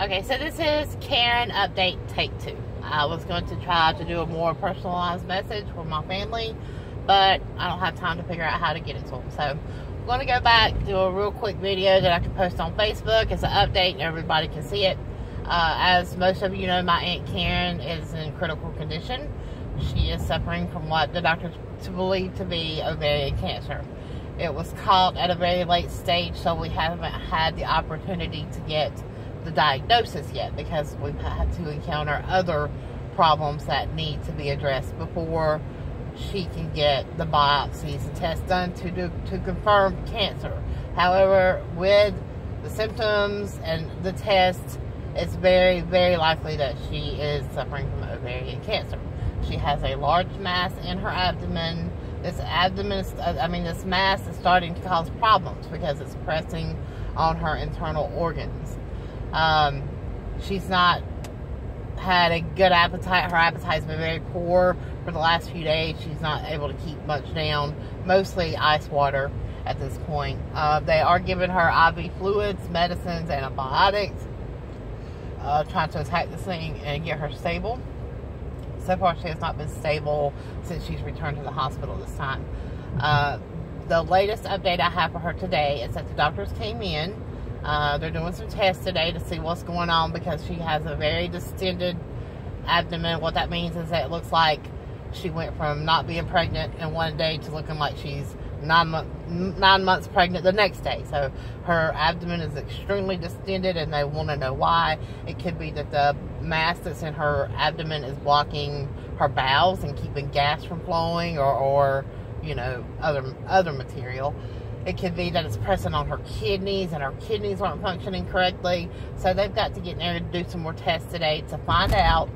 Okay, so this is Karen Update Take 2. I was going to try to do a more personalized message for my family, but I don't have time to figure out how to get it to them. So I'm going to go back, do a real quick video that I can post on Facebook as an update and everybody can see it. As most of you know, my Aunt Karen is in critical condition. She is suffering from what the doctors believe to be ovarian cancer. It was caught at a very late stage, so we haven't had the opportunity to get the diagnosis yet because we've had to encounter other problems that need to be addressed before she can get the biopsies and tests done to confirm cancer. However, with the symptoms and the tests, it's very, very likely that she is suffering from ovarian cancer. She has a large mass in her abdomen. This mass is starting to cause problems because it's pressing on her internal organs. She's not had a good appetite. Her appetite's been very poor for the last few days. She's not able to keep much down, mostly ice water at this point. They are giving her IV fluids, medicines, antibiotics, trying to attack this thing and get her stable. So far, she has not been stable since she's returned to the hospital this time. The latest update I have for her today is that the doctors came in. They're doing some tests today to see what's going on because she has a very distended abdomen. What that means is that it looks like she went from not being pregnant in one day to looking like she's 9 months pregnant the next day. So her abdomen is extremely distended and they want to know why. It could be that the mass that's in her abdomen is blocking her bowels and keeping gas from flowing or you know, other material. It could be that it's pressing on her kidneys and her kidneys aren't functioning correctly. So they've got to get in there and do some more tests today to find out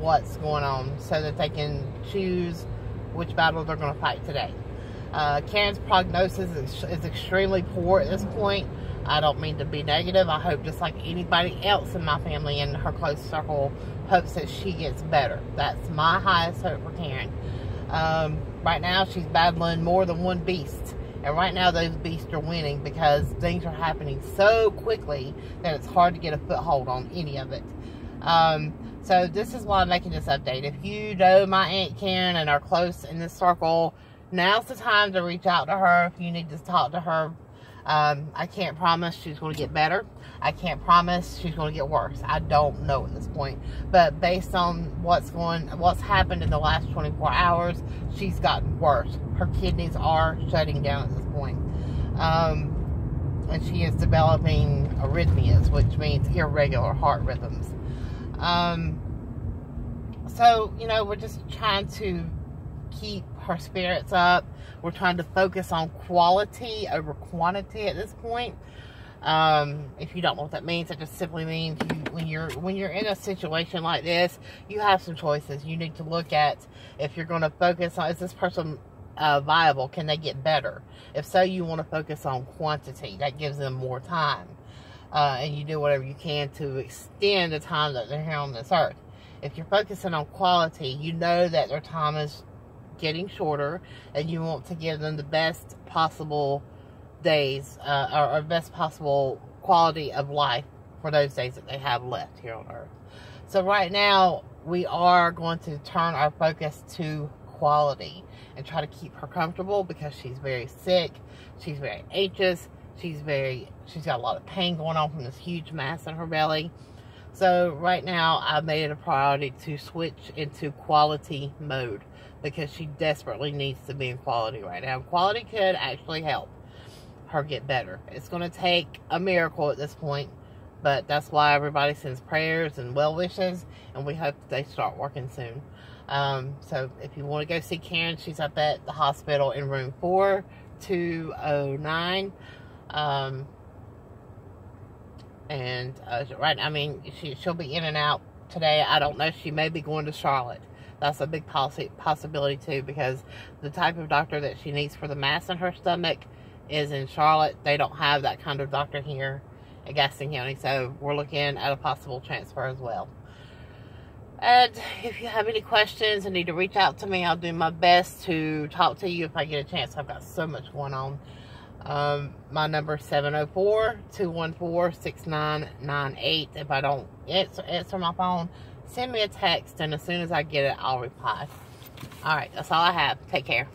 what's going on so that they can choose which battle they're going to fight today. Karen's prognosis is extremely poor at this point. I don't mean to be negative. I hope just like anybody else in my family and her close circle hopes that she gets better. That's my highest hope for Karen. Right now she's battling more than one beast. And right now those beasts are winning because things are happening so quickly that it's hard to get a foothold on any of it. So this is why I'm making this update. If you know my Aunt Karen and are close in this circle, now's the time to reach out to her if you need to talk to her. I can't promise she's going to get better. I can't promise she's going to get worse. I don't know at this point. But based on what's happened in the last 24 hours, she's gotten worse. Her kidneys are shutting down at this point. And she is developing arrhythmias, which means irregular heart rhythms. So, you know, we're just trying to keep her spirits up. We're trying to focus on quality over quantity at this point. If you don't know what that means, it just simply means when you're in a situation like this, you have some choices. You need to look at if you're going to focus on, is this person viable? Can they get better? If so, you want to focus on quantity. That gives them more time. And you do whatever you can to extend the time that they're here on this earth. If you're focusing on quality, you know that their time is getting shorter and you want to give them the best possible days or best possible quality of life for those days that they have left here on earth. So right now we are going to turn our focus to quality and try to keep her comfortable because she's very sick, she's very anxious, she's got a lot of pain going on from this huge mass in her belly. So right now I've made it a priority to switch into quality mode because she desperately needs to be in quality right now. Quality could actually help her get better. It's going to take a miracle at this point, but that's why everybody sends prayers and well wishes, and we hope that they start working soon. So if you want to go see Karen, she's up at the hospital in room 4209. Right, I mean, she'll be in and out today. I don't know. She may be going to Charlotte. That's a big possibility too, because the type of doctor that she needs for the mass in her stomach is in Charlotte. They don't have that kind of doctor here in Gaston County, so we're looking at a possible transfer as well. And if you have any questions and need to reach out to me, I'll do my best to talk to you if I get a chance. I've got so much going on. My number is 704-214-6998. If I don't answer my phone, send me a text, and as soon as I get it, I'll reply. All right, that's all I have. Take care.